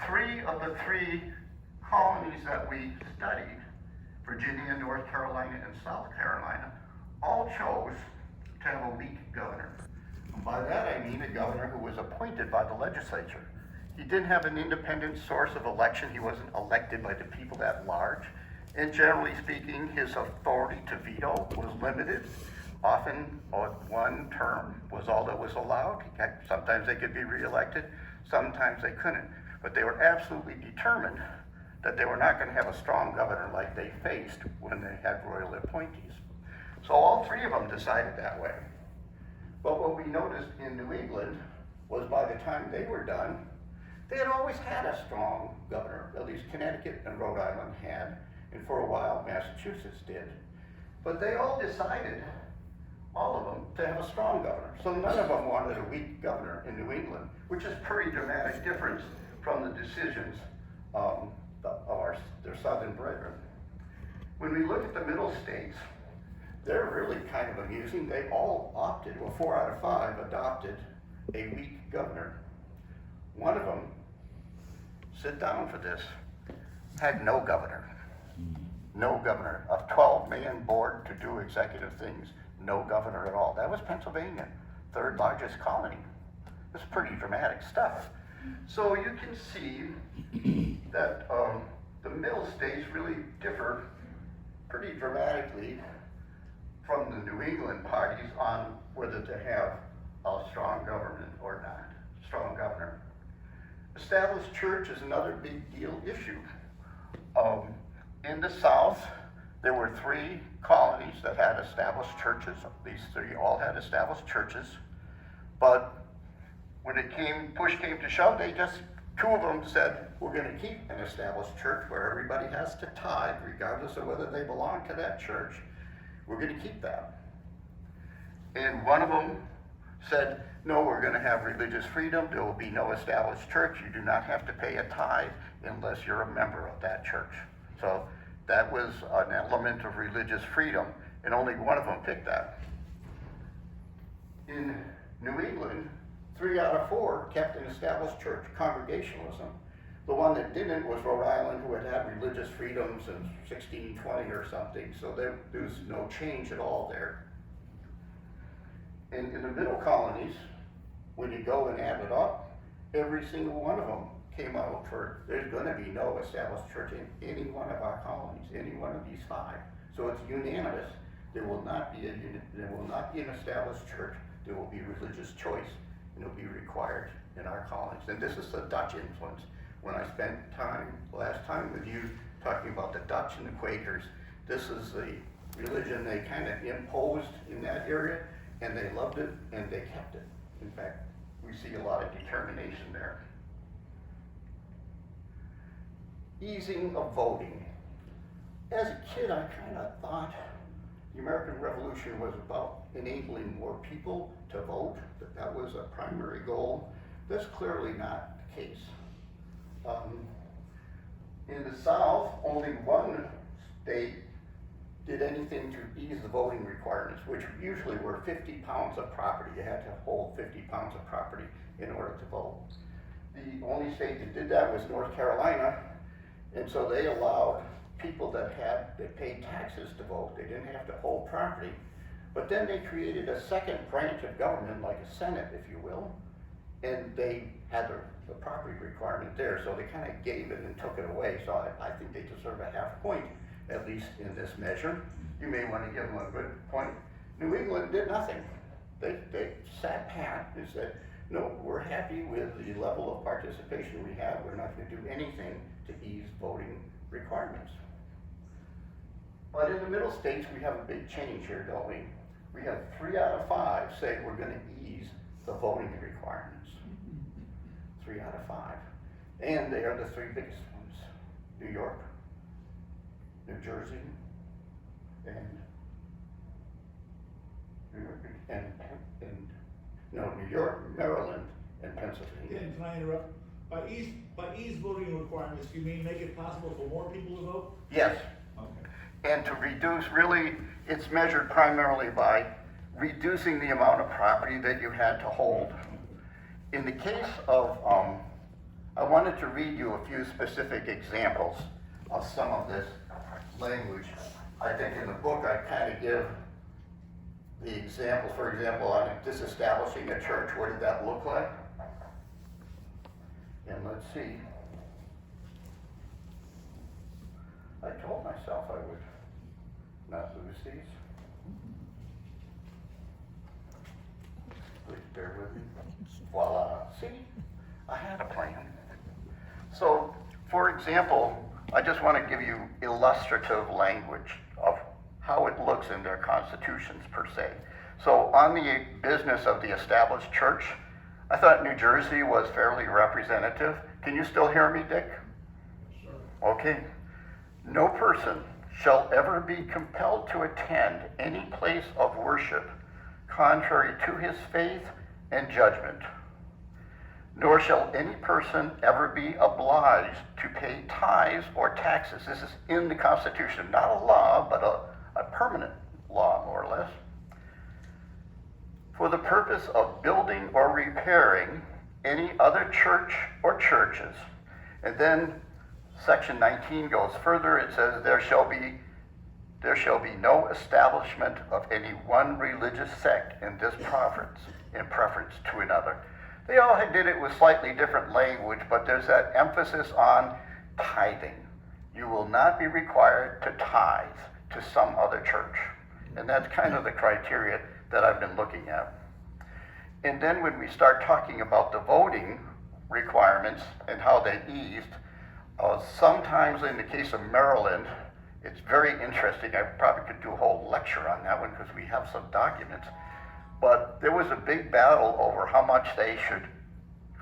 three of the three colonies that we studied, Virginia, North Carolina, and South Carolina, all chose to have a weak governor. And by that I mean a governor who was appointed by the legislature. He didn't have an independent source of election. He wasn't elected by the people at large. And generally speaking, his authority to veto was limited. Often, one term was all that was allowed. Sometimes they could be reelected, sometimes they couldn't. But they were absolutely determined that they were not going to have a strong governor like they faced when they had royal appointees. So all three of them decided that way. But what we noticed in New England was by the time they were done, they had always had a strong governor. At least Connecticut and Rhode Island had, and for a while Massachusetts did. But they all decided, all of them, to have a strong governor. So none of them wanted a weak governor in New England, which is a pretty dramatic difference from the decisions of their southern brethren. When we look at the middle states, they're really kind of amusing. They all opted, well, 4 out of 5 adopted a weak governor. One of them, sit down for this, had no governor. No governor. A 12-man board to do executive things, no governor at all. That was Pennsylvania, third largest colony. It's pretty dramatic stuff. So you can see that the middle states really differ pretty dramatically from the New England parties on whether to have a strong government or not, strong governor. Established church is another big deal issue. In the South, there were 3 colonies that had established churches. These 3 all had established churches, but when push came to shove, 2 of them said, we're going to keep an established church where everybody has to tithe, regardless of whether they belong to that church. We're going to keep that. And one of them said, no, we're going to have religious freedom. There will be no established church. You do not have to pay a tithe unless you're a member of that church. So that was an element of religious freedom, and only one of them picked that. In New England, 3 out of 4 kept an established church, Congregationalism. The one that didn't was Rhode Island, who had had religious freedoms in 1620 or something, so there's no change at all there. And in the middle colonies, when you go and add it up, every single one of them came out for, there's going to be no established church in any one of our colonies, any one of these 5. So it's unanimous. There will not be an established church. There will be religious choice, and it'll be required in our colonies. And this is the Dutch influence. When I spent last time with you talking about the Dutch and the Quakers, this is the religion they kind of imposed in that area, and they loved it, and they kept it. In fact, we see a lot of determination there. Easing of voting. As a kid, I kind of thought the American Revolution was about enabling more people to vote, that was a primary goal. That's clearly not the case. In the South, only one state did anything to ease the voting requirements, which usually were 50 pounds of property. You had to hold 50 pounds of property in order to vote. The only state that did that was North Carolina, and so they allowed people that paid taxes to vote. They didn't have to hold property. But then they created a second branch of government, like a Senate, if you will, and they had the property requirement there, so they kind of gave it and took it away. So I think they deserve a half point, at least in this measure. You may want to give them a good point. New England did nothing. They sat pat and said, no, we're happy with the level of participation we have. We're not going to do anything to ease voting requirements. But in the middle states, we have a big change here, don't we? We have 3 out of 5 say we're going to ease the voting requirements. 3 out of 5. And they are the 3 biggest ones. New York, New Jersey, and New York, Maryland, and Pennsylvania. And can I interrupt? By ease voting requirements, you mean make it possible for more people to vote? Yes. Okay. And to reduce, really, it's measured primarily by reducing the amount of property that you had to hold. In the case of I wanted to read you a few specific examples of some of this language. I think in the book I kind of give the example, for example, on disestablishing a church. What did that look like? And let's see. I told myself I would not lose these. Please bear with me. Voila. See? I had a plan. So, for example, I just want to give you illustrative language of how it looks in their constitutions per se. So on the business of the established church, I thought New Jersey was fairly representative. Can you still hear me, Dick? Sure. Okay. No person shall ever be compelled to attend any place of worship contrary to his faith and judgment. Nor shall any person ever be obliged to pay tithes or taxes. This is in the Constitution, not a law, but a permanent law, more or less, for the purpose of building or repairing any other church or churches. And then section 19 goes further. It says, there shall be no establishment of any one religious sect in preference to another. They all did it with slightly different language, but there's that emphasis on tithing. You will not be required to tithe to some other church. And that's kind of the criteria that I've been looking at. And then when we start talking about the voting requirements and how they eased, sometimes in the case of Maryland, it's very interesting. I probably could do a whole lecture on that one because we have some documents. But there was a big battle over how much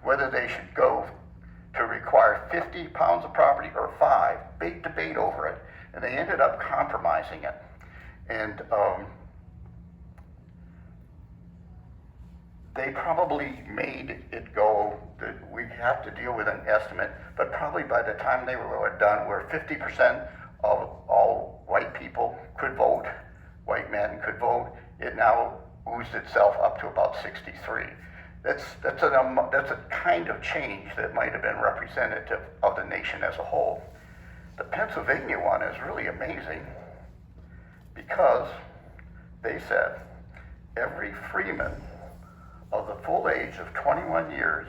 whether they should go to require 50 pounds of property or 5. Big debate over it. And they ended up compromising it. And they probably made it go that we have to deal with an estimate, but probably by the time they were done, where 50% of all white people could vote, white men could vote, it now oozed itself up to about 63. That's a kind of change that might have been representative of the nation as a whole. The Pennsylvania one is really amazing because they said every freeman of the full age of 21 years,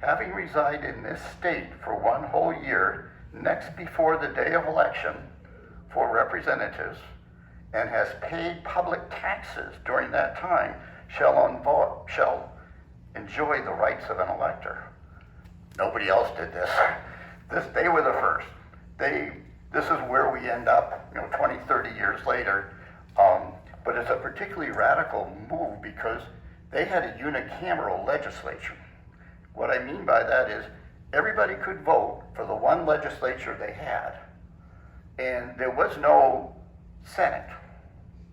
having resided in this state for 1 whole year next before the day of election for representatives, and has paid public taxes during that time, shall enjoy the rights of an elector. Nobody else did this. They were the first. This is where we end up, 20, 30 years later. But it's a particularly radical move because they had a unicameral legislature. What I mean by that is everybody could vote for the one legislature they had, and there was no Senate,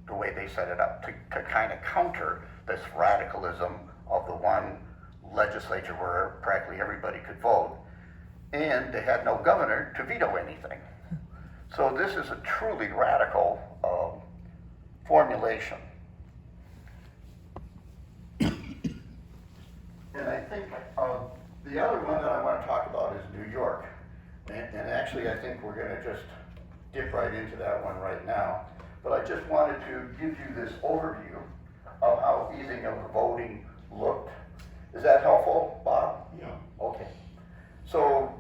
the way they set it up, to kind of counter this radicalism of the one legislature where practically everybody could vote. And they had no governor to veto anything. So this is a truly radical formulation. And I think the other one that I want to talk about is New York. And actually I think we're going to just dip right into that one right now. But I just wanted to give you this overview of how easing of the voting looked. Is that helpful, Bob? Yeah. Okay. So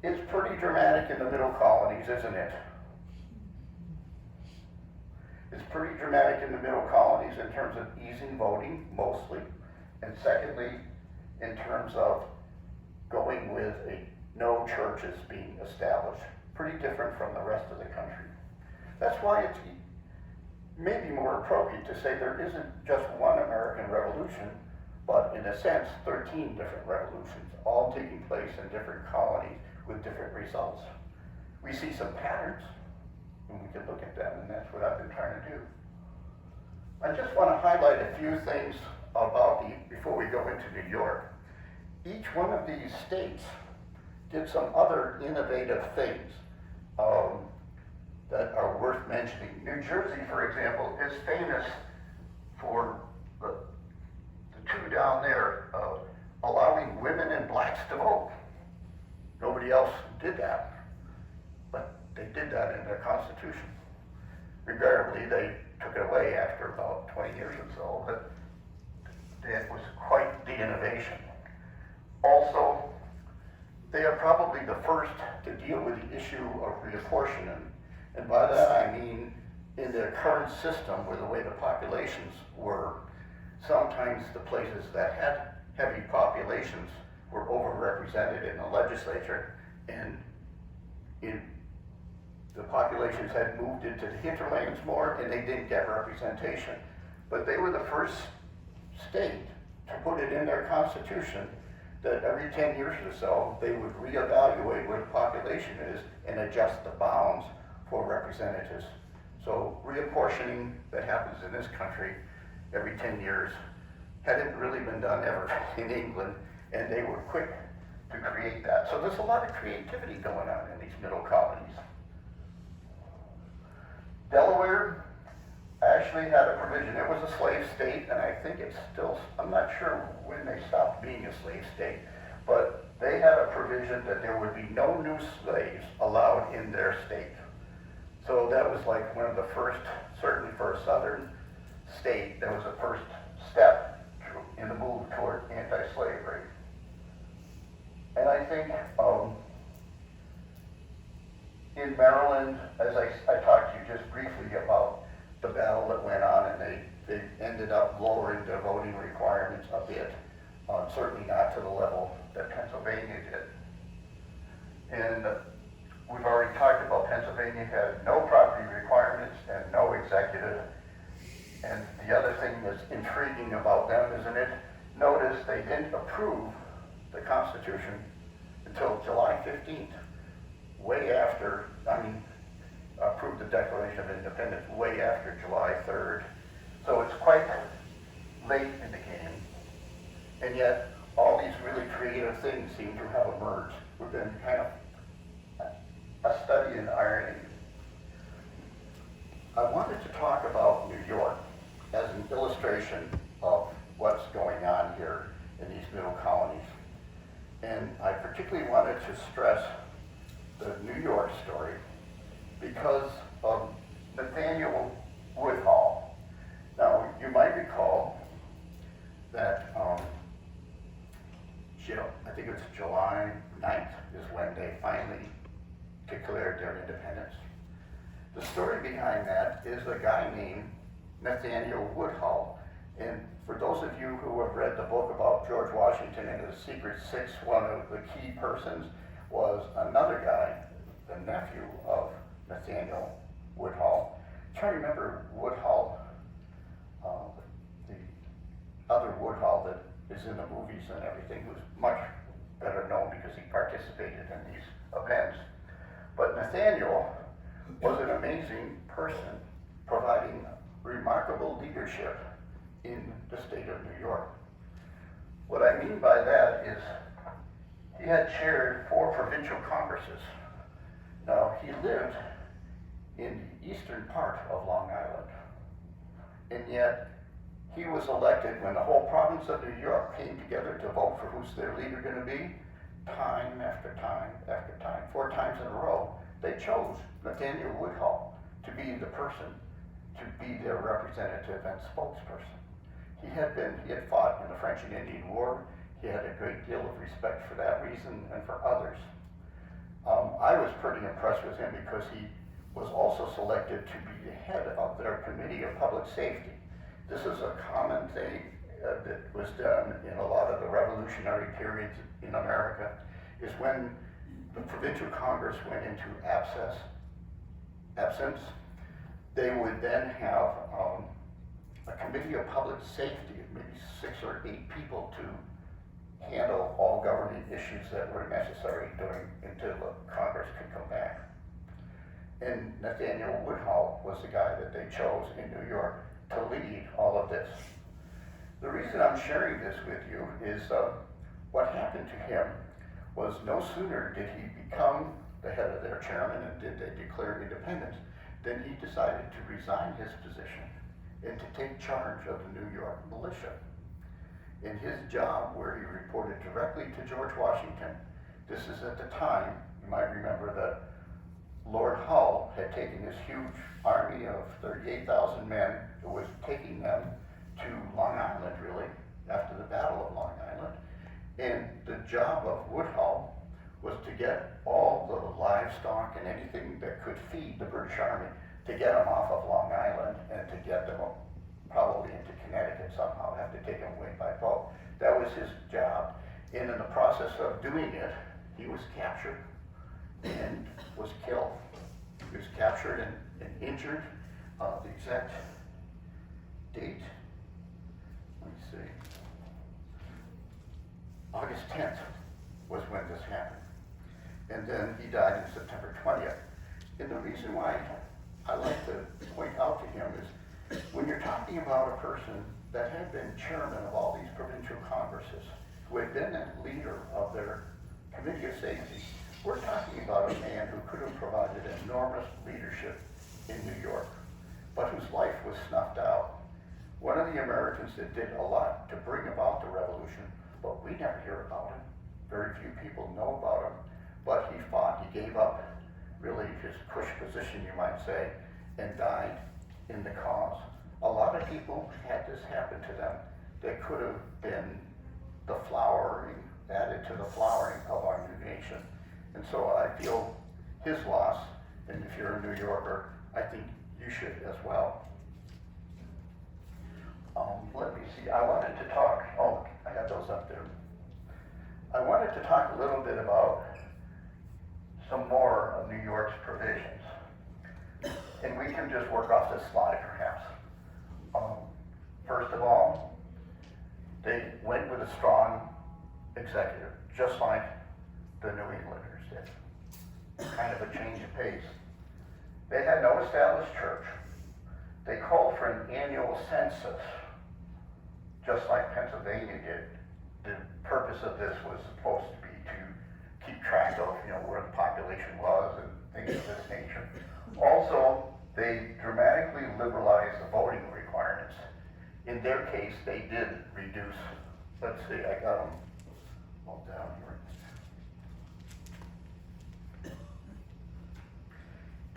it's pretty dramatic in the middle colonies, isn't it? It's pretty dramatic in the middle colonies in terms of easing voting, mostly. And secondly, in terms of going with no churches being established. Pretty different from the rest of the country. That's why it's maybe more appropriate to say there isn't just one American Revolution, but in a sense, 13 different revolutions, all taking place in different colonies with different results. We see some patterns, and we can look at them, and that's what I've been trying to do. I just want to highlight a few things about before we go into New York. Each one of these states did some other innovative things that are worth mentioning. New Jersey, for example, is famous for the two down there, allowing women and blacks to vote. Nobody else did that, but they did that in their constitution. Regrettably, they took it away after about 20 years or so, but it was quite the innovation. Also, they are probably the first to deal with the issue of reapportionment. And by that I mean, in their current system, where the way the populations were, sometimes the places that had heavy populations were overrepresented in the legislature, and the populations had moved into the hinterlands more, and they didn't get representation. But they were the first state to put it in their constitution that every 10 years or so, they would reevaluate where the population is and adjust the bounds for representatives. So reapportioning that happens in this country every 10 years hadn't really been done ever in England, and they were quick to create that. So there's a lot of creativity going on in these middle colonies. Delaware actually had a provision. It was a slave state, and I think it's still, I'm not sure when they stopped being a slave state, but they had a provision that there would be no new slaves allowed in their state. So that was like one of the first, certainly for a southern state, that was the first step in the move toward anti-slavery. And I think in Maryland, as I talked to you just briefly about the battle that went on, and they ended up lowering their voting requirements a bit, certainly not to the level that Pennsylvania did. And we've already talked about Pennsylvania had no property requirements and no executive. And the other thing that's intriguing about them, isn't it? Notice they didn't approve the Constitution until July 15th, way after, approved the Declaration of Independence way after July 3rd. So it's quite late in the game. And yet, all these really creative things seem to have emerged. We've been kind of a study in irony. I wanted to talk about New York as an illustration of what's going on here in these middle colonies. And I particularly wanted to stress the New York story because of Nathaniel Woodhull. Now, you might recall that, I think it's July 9th is when they finally declared their independence. The story behind that is a guy named Nathaniel Woodhull. And for those of you who have read the book about George Washington and the Secret Six, one of the key persons was another guy, the nephew of Nathaniel Woodhull. I'm trying to remember Woodhull, the other Woodhull that is in the movies and everything, who's much better known because he participated in these events. But Nathaniel was an amazing person, providing remarkable leadership in the state of New York. What I mean by that is he had chaired 4 provincial congresses. Now, he lived in the eastern part of Long Island, and yet he was elected when the whole province of New York came together to vote for who's their leader going to be, time after time after time, 4 times in a row. They chose Nathaniel Woodhull to be the person to be their representative and spokesperson. He had fought in the French and Indian War. He had a great deal of respect for that reason and for others. I was pretty impressed with him because he was also selected to be the head of their Committee of Public Safety. This is a common thing that was done in a lot of the revolutionary periods in America, is when the provincial Congress went into absence, they would then have a Committee of Public Safety of maybe 6 or 8 people to handle all governing issues that were necessary until the Congress could come back. And Nathaniel Woodhull was the guy that they chose in New York to lead all of this. The reason I'm sharing this with you is what happened to him was no sooner did he become the head of their chairman and did they declare independence, then he decided to resign his position and to take charge of the New York militia. in his job where he reported directly to George Washington. This is at the time, you might remember that Lord Hull had taken this huge army of 38,000 men who was taking them to Long Island, really, after the Battle of Long Island. And the job of Woodhull was to get all the livestock and anything that could feed the British Army, to get them off of Long Island and to get them probably into Connecticut somehow, have to take them away by boat. That was his job. And in the process of doing it, he was captured and was killed. He was captured and injured. The exact date, let me see. August 10th was when this happened. And then he died in September 20th. And the reason why I like to point out to him is when you're talking about a person that had been chairman of all these provincial congresses, who had been a leader of their committee of safety, we're talking about a man who could have provided enormous leadership in New York, but whose life was snuffed out. One of the Americans that did a lot to bring about the revolution, but we never hear about him. Very few people know about him, but he fought, he gave up really his cush position, you might say, and died in the cause. A lot of people had this happen to them that could have been the flowering, added to the flowering of our new nation. And so I feel his loss, and if you're a New Yorker, I think you should as well. Let me see, I wanted to talk, I got those up there. I wanted to talk a little bit about some more of New York's provisions. And we can just work off this slide perhaps. First of all, they went with a strong executive, just like the New Englanders did. Kind of a change of pace. They had no established church. They called for an annual census, just like Pennsylvania did. The purpose of this was supposed to be to keep track of, where the population was and things of this nature. Also, they dramatically liberalized the voting requirements. In their case, they did reduce, let's see, I got them all down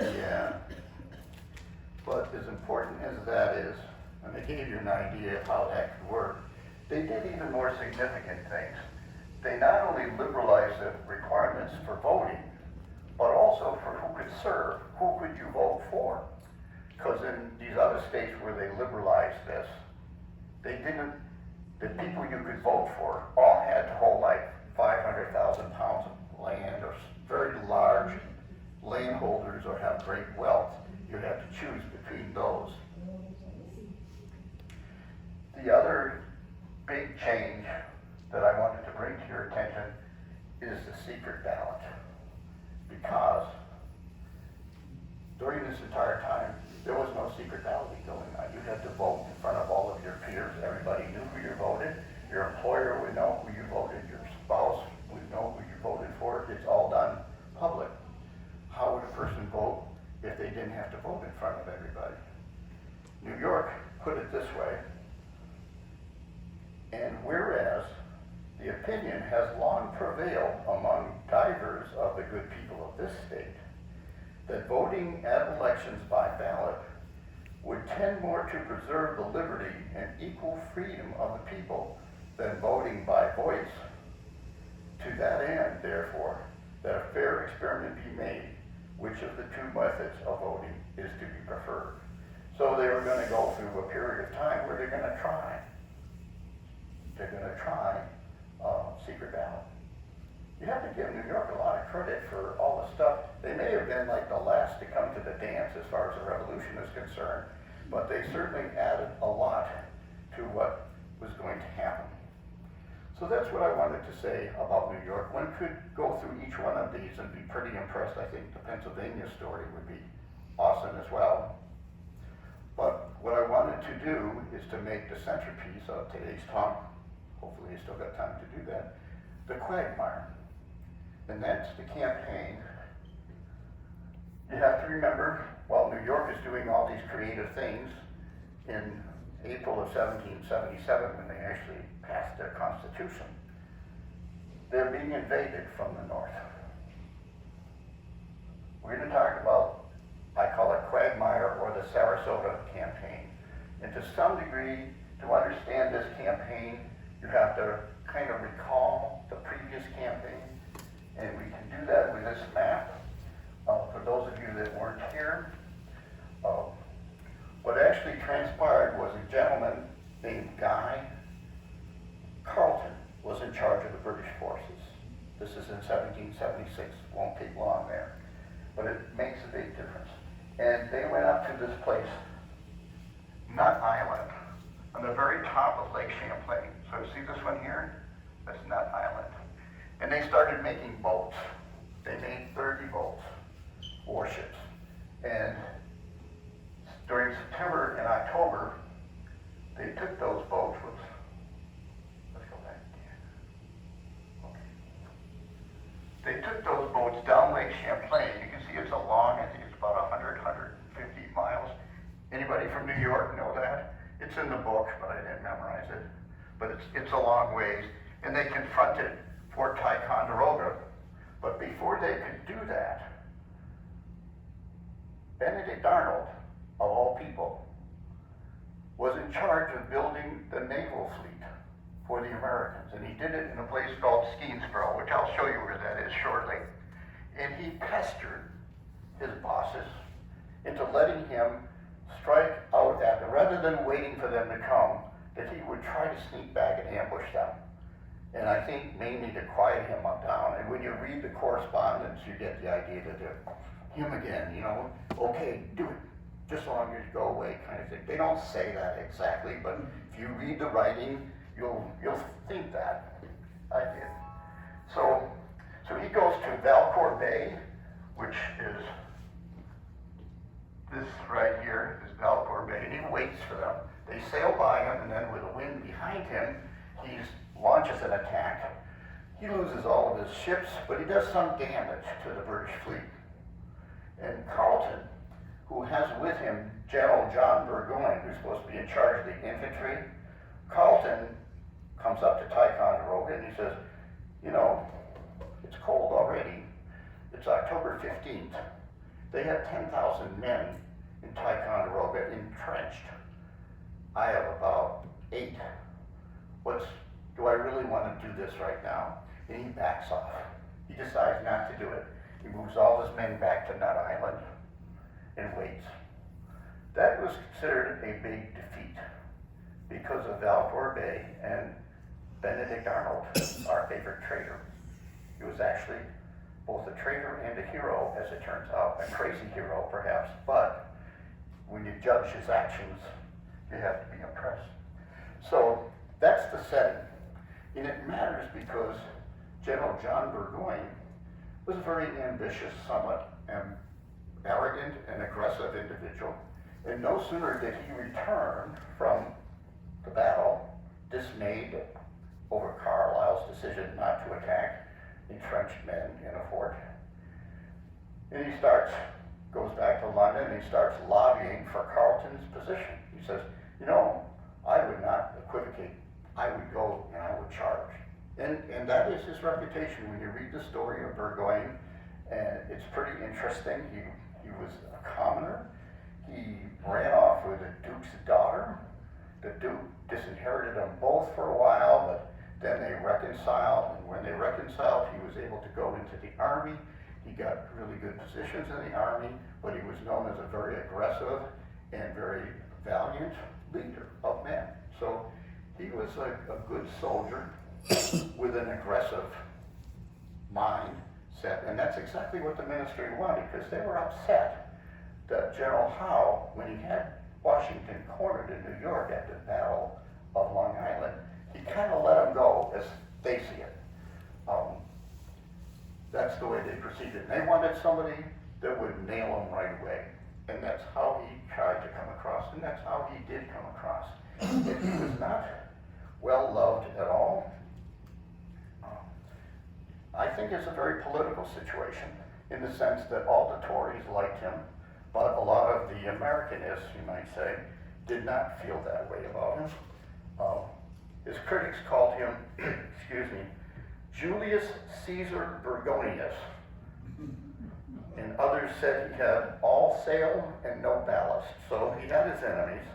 here. Yeah. But as important as that is, and they gave you an idea of how that could work, they did even more significant things. They not only liberalized the requirements for voting, but also for who could serve, who could you vote for. Because in these other states where they liberalized this, the people you could vote for all had to hold like 500,000 pounds of land or very large landholders or have great wealth. You had to choose between those. The other big change that I wanted to bring to your attention is the secret ballot. Because during this entire time, there was no secret balloting going on. You had to vote in front of all of your peers. Everybody knew who you voted. Your employer would know who you voted. Your spouse would know who you voted for. It's all done public. How would a person vote if they didn't have to vote in front of everybody? New York put it this way, and whereas the opinion has long prevailed among divers of the good people of this state that voting at elections by ballot would tend more to preserve the liberty and equal freedom of the people than voting by voice. To that end, therefore, that a fair experiment be made, which of the two methods of voting is to be preferred. So they were going to go through a period of time where they're going to try. They're going to try secret ballot. You have to give New York a lot of credit for all the stuff. They may have been like the last to come to the dance as far as the revolution is concerned, but they certainly added a lot to what was going to happen. So that's what I wanted to say about New York. One could go through each one of these and be pretty impressed. I think the Pennsylvania story would be awesome as well. But what I wanted to do is to make the centerpiece of today's talk, hopefully you still got time to do that, the quagmire. And that's the campaign. You have to remember, while New York is doing all these creative things in April of 1777, when they actually passed their constitution, they're being invaded from the north. We're going to talk about, I call it Quagmire or the Sarasota campaign. And to some degree, to understand this campaign, you have to kind of recall the previous campaign. And we can do that with this map. For those of you that weren't here, what actually transpired was a gentleman named Guy Carleton was in charge of the British forces. This is in 1776, won't take long there, but it makes a big difference. And they went up to this place, Nut Island, on the very top of Lake Champlain. So you see this one here? That's Nut Island. And they started making boats. They made 30 boats, warships. And during September and October, they took those boats. Let's go back. Okay. They took those boats down Lake Champlain. You can see it's a long, I think it's about 100, 150 miles. Anybody from New York know that? It's in the book, but I didn't memorize it. But it's a long ways. And they confronted Fort Ticonderoga. But before they could do that, Benedict Arnold, of all people, was in charge of building the naval fleet for the Americans. And he did it in a place called Skenesboro, which I'll show you where that is shortly. And he pestered his bosses into letting him strike out at them, rather than waiting for them to come, that he would try to sneak back and ambush them. And I think mainly to quiet him down. And when you read the correspondence, you get the idea that they're him again, you know, okay, do it, just so long as you go away, kind of thing. They don't say that exactly, but if you read the writing, you'll think that. I did. So he goes to Valcour Bay, which is this right here, is Valcour Bay, and he waits for them. They sail by him, and then with the wind behind him, he launches an attack. He loses all of his ships, but he does some damage to the British fleet. And Carleton, who has with him General John Burgoyne, who's supposed to be in charge of the infantry, Carleton comes up to Ticonderoga and he says, you know, it's cold already. It's October 15th. They have 10,000 men in Ticonderoga entrenched. I have about 8. Do I really want to do this right now? And he backs off. He decides not to do it. He moves all his men back to Nut Island and waits. That was considered a big defeat because of Valcour Bay and Benedict Arnold, our favorite traitor. He was actually both a traitor and a hero, as it turns out, a crazy hero perhaps, but when you judge his actions, you have to be impressed. So that's the setting. And it matters because General John Burgoyne was a very ambitious, somewhat arrogant and aggressive individual. And no sooner did he return from the battle, dismayed over Carlisle's decision not to attack entrenched men in a fort. And he goes back to London and he starts lobbying for Carleton's position. He says, you know, I would not equivocate. I would go and I would charge. And that is his reputation. When you read the story of Burgoyne, and it's pretty interesting. He was a commoner. He ran off with the Duke's daughter. The Duke disinherited them both for a while, but then they reconciled. And when they reconciled, he was able to go into the army. He got really good positions in the army, but he was known as a very aggressive and very valiant leader of men. So he was a good soldier with an aggressive mindset, and that's exactly what the ministry wanted, because they were upset that General Howe, when he had Washington cornered in New York at the Battle of Long Island, he kind of let him go, as they see it. That's the way they proceeded. And they wanted somebody that would nail him right away, and that's how he tried to come across, and that's how he did come across. If he was not well loved at all, I think it's a very political situation in the sense that all the Tories liked him, but a lot of the Americanists, you might say, did not feel that way about him. His critics called him, excuse me, Julius Caesar Bergonius. And others said he had all sail and no ballast. So he had his enemies,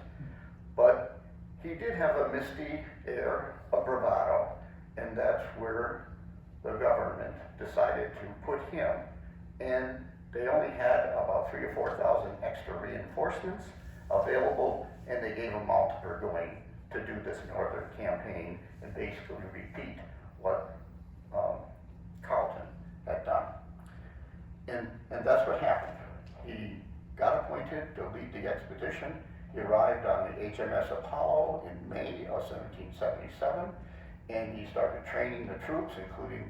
but he did have a misty air of bravado, and that's where the government decided to put him. And they only had about 3,000 or 4,000 extra reinforcements available, and they gave them all to Burgoyne to do this northern campaign and basically repeat what Carleton had done. And that's what happened. He got appointed to lead the expedition. He arrived on the HMS Apollo in May of 1777, and he started training the troops, including,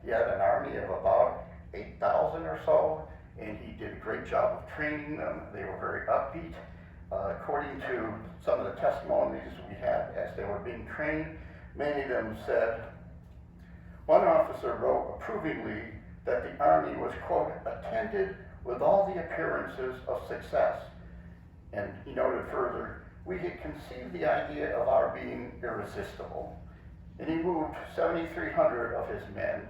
he had an army of about 8,000 or so, and he did a great job of training them. They were very upbeat. According to some of the testimonies we had as they were being trained, many of them said, one officer wrote approvingly that the army was, quote, attended with all the appearances of success. And he noted further, we had conceived the idea of our being irresistible. And he moved 7,300 of his men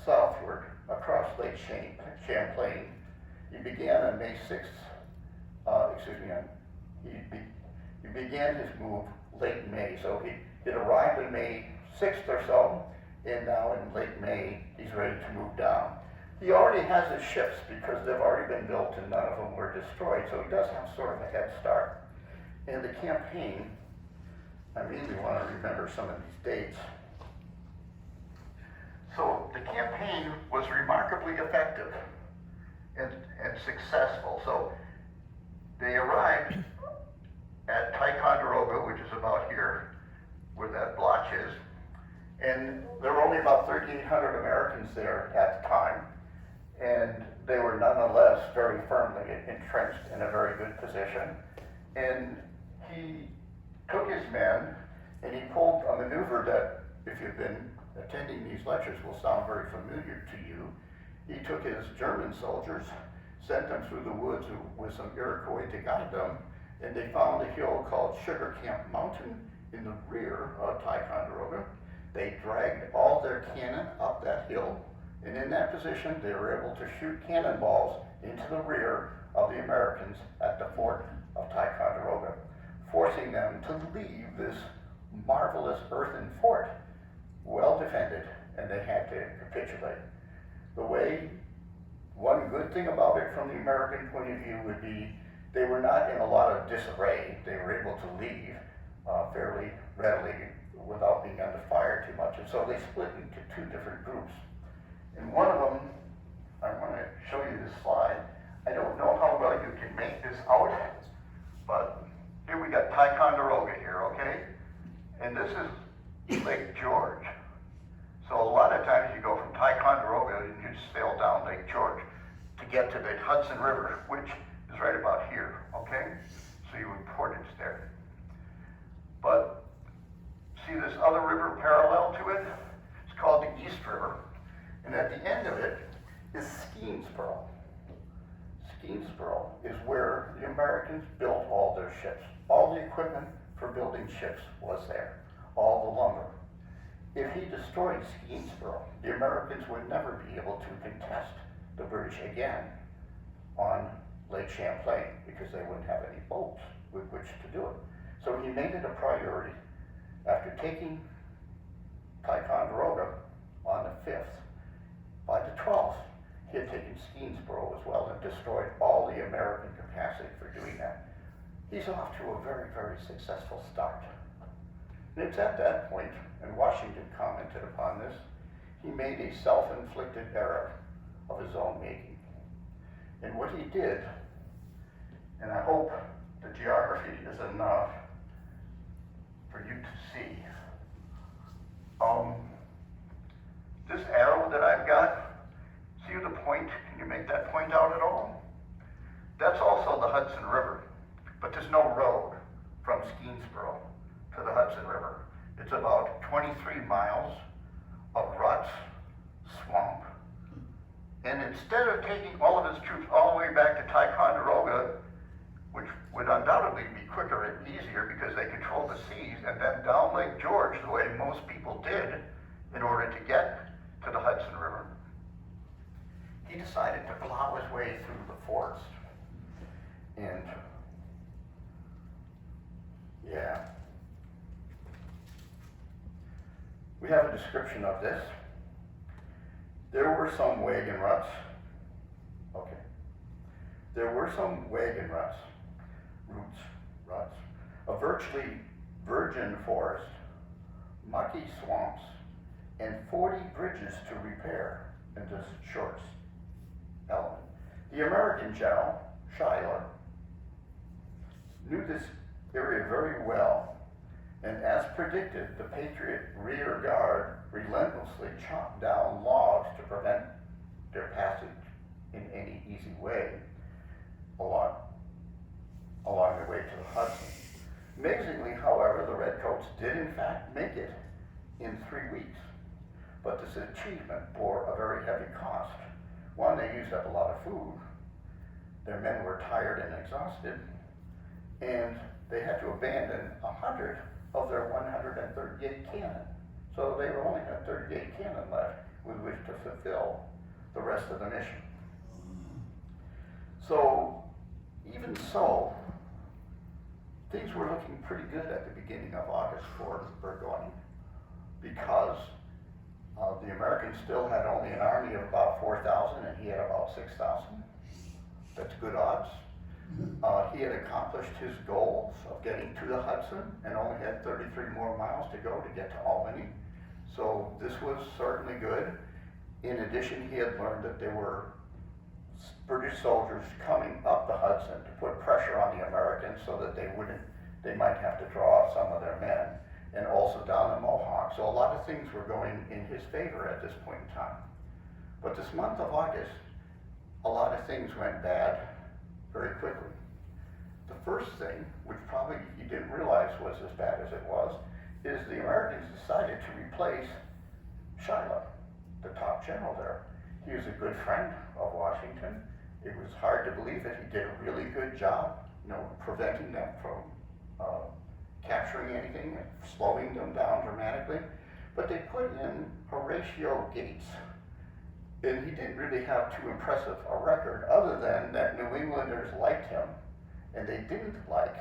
southward across Lake Champlain. He began on May 6th, he began his move late May. So he arrived on May 6th or so, and now in late May, he's ready to move down. He already has his ships because they've already been built and none of them were destroyed, so he does have sort of a head start. And the campaign, I mainly want to remember some of these dates. So the campaign was remarkably effective and successful. So they arrived at Ticonderoga, which is about here, where that blotch is, and there were only about 3,800 Americans there at the time, and they were nonetheless very firmly entrenched in a very good position. And he took his men, and he pulled a maneuver that, if you've been attending these lectures, will sound very familiar to you. He took his German soldiers, sent them through the woods with some Iroquois to guide them, and they found a hill called Sugar Camp Mountain in the rear of Ticonderoga. They dragged all their cannon up that hill, and in that position, they were able to shoot cannonballs into the rear of the Americans at the fort of Ticonderoga, forcing them to leave this marvelous earthen fort, well defended, and they had to capitulate. One good thing about it from the American point of view would be they were not in a lot of disarray. They were able to leave fairly readily without being under fire too much. And so they split into two different groups. And one of them, I want to show you this slide. I don't know how well you can make this out, but here we got Ticonderoga here, okay? And this is Lake George. So a lot of times you go from Ticonderoga and you sail down Lake George to get to the Hudson River, which is right about here, okay? So you would portage there. But see this other river parallel to it? It's called the East River. And at the end of it is Skenesboro. Skenesboro is where the Americans built all their ships. All the equipment for building ships was there, all the lumber. If he destroyed Skenesboro, the Americans would never be able to contest the British again on Lake Champlain because they wouldn't have any boats with which to do it. So he made it a priority. After taking Ticonderoga on the 5th, by the 12th, he had taken Skenesboro as well and destroyed all the American capacity for doing that. He's off to a very, very successful start. And it's at that point, and Washington commented upon this, he made a self-inflicted error of his own making. And what he did, and I hope the geography is enough for you to see. This arrow that I've got, see the point? Can you make that point out at all? That's also the Hudson River, but there's no road from Skenesboro to the Hudson River. It's about 23 miles of ruts, swamp. And instead of taking all of his troops all the way back to Ticonderoga, which would undoubtedly be quicker and easier because they control the seas, and then down Lake George the way most people did in order to get to the Hudson River. He decided to plow his way through the forest. And yeah, we have a description of this. There were some wagon ruts. Okay. There were some wagon ruts, a virtually virgin forest, mucky swamps, and 40 bridges to repair in this short element. The American general, Schuyler, knew this area very well, and as predicted, the Patriot rear guard relentlessly chopped down logs to prevent their passage in any easy way along the way to the Hudson. Amazingly, however, the Redcoats did in fact make it in 3 weeks, but this achievement bore a very heavy cost. One, they used up a lot of food, their men were tired and exhausted, and they had to abandon 100 of their 138 cannon. So they only had 38 cannon left with which to fulfill the rest of the mission. So, even so, things were looking pretty good at the beginning of August for Burgoyne, because the Americans still had only an army of about 4,000 and he had about 6,000. That's good odds. He had accomplished his goals of getting to the Hudson and only had 33 more miles to go to get to Albany. So this was certainly good. In addition, he had learned that there were British soldiers coming up the Hudson to put pressure on the Americans so that they might have to draw off some of their men, and also down the Mohawk. So a lot of things were going in his favor at this point in time. But this month of August, a lot of things went bad very quickly. The first thing, which probably he didn't realize was as bad as it was, is the Americans decided to replace Schuyler, the top general there. He was a good friend of Washington. It was hard to believe that he did a really good job, preventing them from capturing anything and slowing them down dramatically. But they put in Horatio Gates, and he didn't really have too impressive a record other than that New Englanders liked him, and they didn't like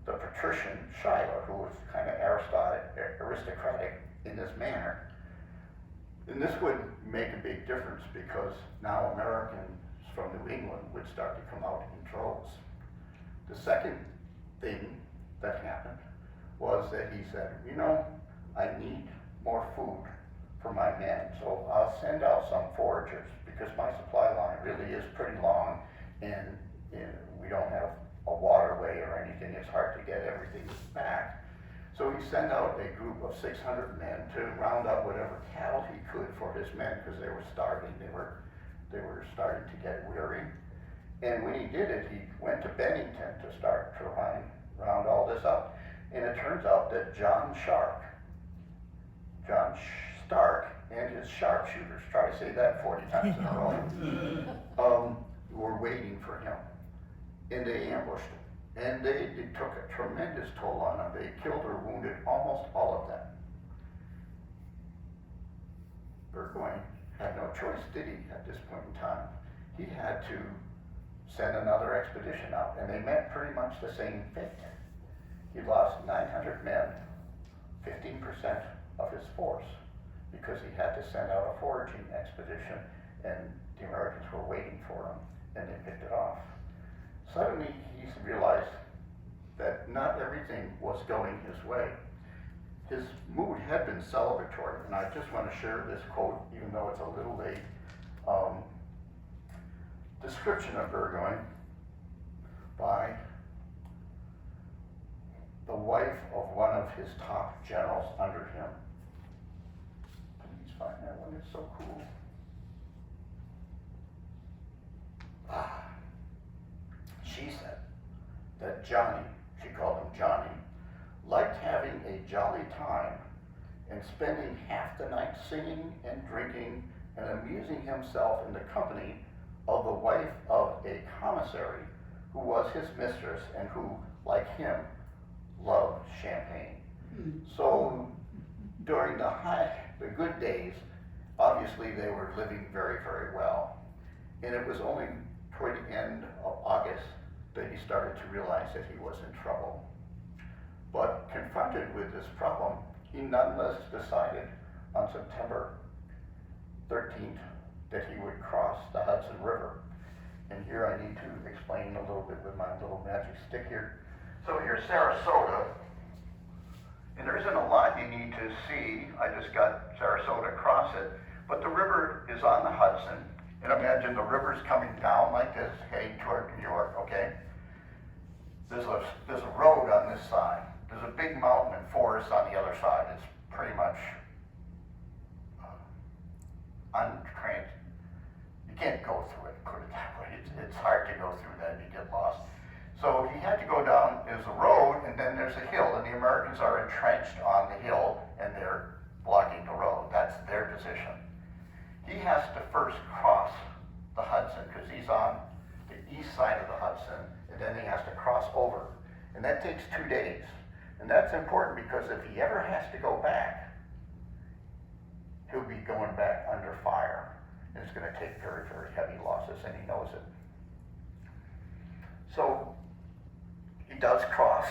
the patrician Schuyler, who was kind of aristocratic in his manner. And this would make a big difference because now Americans from New England would start to come out in droves. The second thing that happened was that he said, I need more food for my men, so I'll send out some foragers because my supply line really is pretty long, and we don't have a waterway or anything. It's hard to get everything back. So he sent out a group of 600 men to round up whatever cattle he could for his men because they were starving. They were starting to get weary. And when he did it, he went to Bennington to start to round all this up. And it turns out that John Stark, and his sharpshooters, try to say that 40 times in a row, were waiting for him. And they ambushed him. And they took a tremendous toll on him. They killed or wounded almost all of them. Burgoyne had no choice, did he, at this point in time? He had to send another expedition out, and they met pretty much the same fate. He lost 900 men, 15% of his force, because he had to send out a foraging expedition, and the Americans were waiting for him, and they picked it off. Suddenly, he realized that not everything was going his way. His mood had been celebratory, and I just want to share this quote, even though it's a little late. Description of Burgoyne by the wife of one of his top generals under him. Please find that one, it's so cool. She said that Johnny, she called him Johnny, liked having a jolly time and spending half the night singing and drinking and amusing himself in the company of the wife of a commissary who was his mistress and who, like him, loved champagne. So during the good days, obviously they were living very, very well. And it was only toward the end of August that he started to realize that he was in trouble. But confronted with this problem, he nonetheless decided on September 13th that he would cross the Hudson River. And here I need to explain a little bit with my little magic stick here. So here's Sarasota, and there isn't a lot you need to see. I just got Sarasota across it, but the river is on the Hudson, and imagine the river's coming down like this, heading toward New York, okay? There's a road on this side. There's a big mountain and forest on the other side. It's pretty much untransed. You can't go through it, put it that way. It's hard to go through that, you get lost. So he had to go down, there's a road, and then there's a hill, and the Americans are entrenched on the hill, and they're blocking the road. That's their position. He has to first cross the Hudson, because he's on the east side of the Hudson, and then he has to cross over. And that takes 2 days. And that's important because if he ever has to go back, he'll be going back under fire. And it's going to take very, very heavy losses, and he knows it. So he does cross.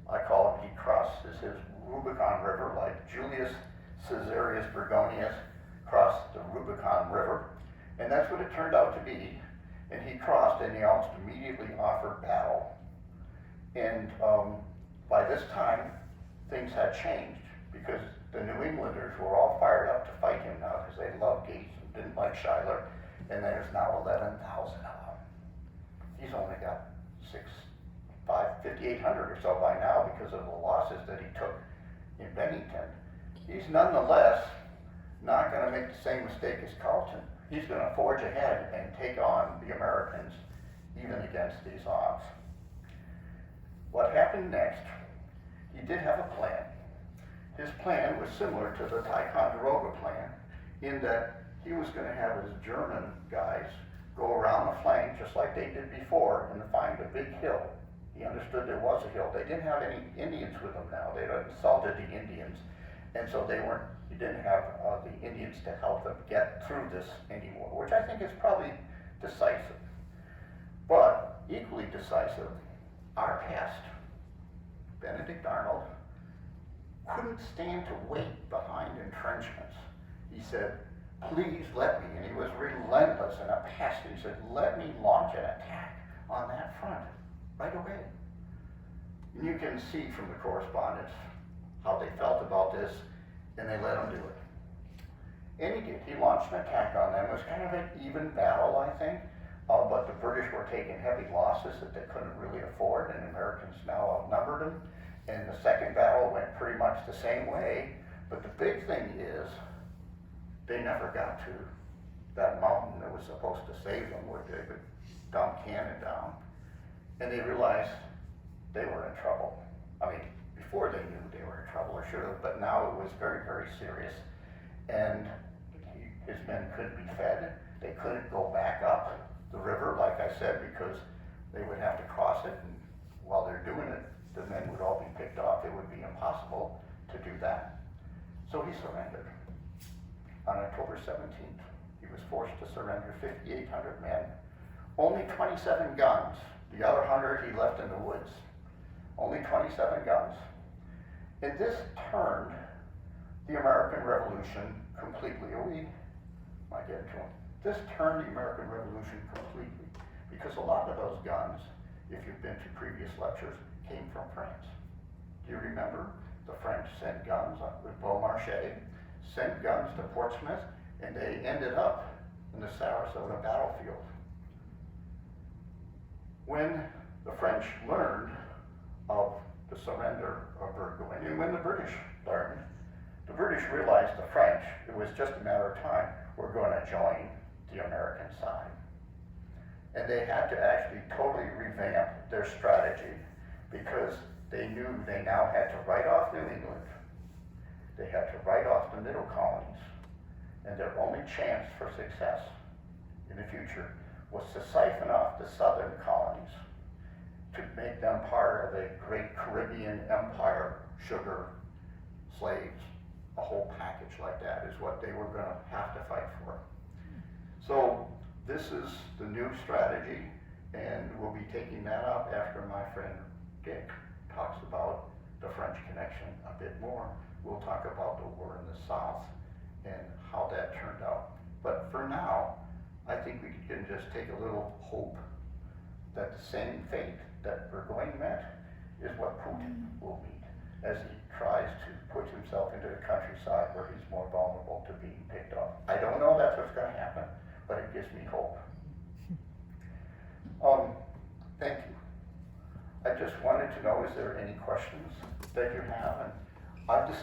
I call him, he crosses his Rubicon River like Julius Caesarius Bergonius crossed the Rubicon River. And that's what it turned out to be. And he crossed, and he almost immediately offered battle. And by this time, things had changed because the New Englanders were all fired up to fight him now because they loved Gates and didn't like Schuyler. And there's now 11,000 of them. He's only got 5,800 or so by now because of the losses that he took in Bennington. He's nonetheless not going to make the same mistake as Carleton. He's going to forge ahead and take on the Americans even against these odds. What happened next, he did have a plan. His plan was similar to the Ticonderoga plan in that he was going to have his German guys go around the flank just like they did before and find a big hill. He understood there was a hill. They didn't have any Indians with them now. They'd insulted the Indians, and so he didn't have the Indians to help them get through this anymore, which I think is probably decisive. But equally decisive, our past, Benedict Arnold, couldn't stand to wait behind entrenchments. He said, please let me, and he was relentless in a pest. He said, let me launch an attack on that front right away. And you can see from the correspondence how they felt about this, and they let him do it. And he did. He launched an attack on them. It was kind of an even battle, I think, but the British were taking heavy losses that they couldn't really afford, and the Americans now outnumbered them. And the second battle went pretty much the same way, but the big thing is they never got to that mountain that was supposed to save them, where they could dump cannon down. And they realized they were in trouble. I mean, before they knew they were in trouble, or should have, but now it was very, very serious. And his men couldn't be fed. They couldn't go back up the river, like I said, because they would have to cross it, and while they're doing it, the men would all be picked off. It would be impossible to do that. So he surrendered. On October 17th, he was forced to surrender 5,800 men, only 27 guns. The other 100 he left in the woods. Only 27 guns. And this turned the American Revolution completely. We might get into it. This turned the American Revolution completely because a lot of those guns, if you've been to previous lectures, came from France. Do you remember? The French sent guns with Beaumarchais, sent guns to Portsmouth, and they ended up in the Sarasota battlefield. When the French learned of the surrender of Burgoyne, and when the British learned, the British realized the French, it was just a matter of time, were going to join the American side. And they had to actually totally revamp their strategy because they knew they now had to write off New England. They had to write off the middle colonies. And their only chance for success in the future was to siphon off the southern colonies. to make them part of a great Caribbean empire, sugar, slaves, a whole package like that is what they were gonna have to fight for. So this is the new strategy, and we'll be taking that up after my friend Dick talks about the French Connection a bit more. We'll talk about the war in the South and how that turned out. But for now, I think we can just take a little hope that the same fate that Burgoyne met is what Putin will meet as he tries to put himself into the countryside where he's more vulnerable to being picked off. I don't know that's what's gonna happen, but it gives me hope. Thank you. I just wanted to know, is there any questions that you have? And I've just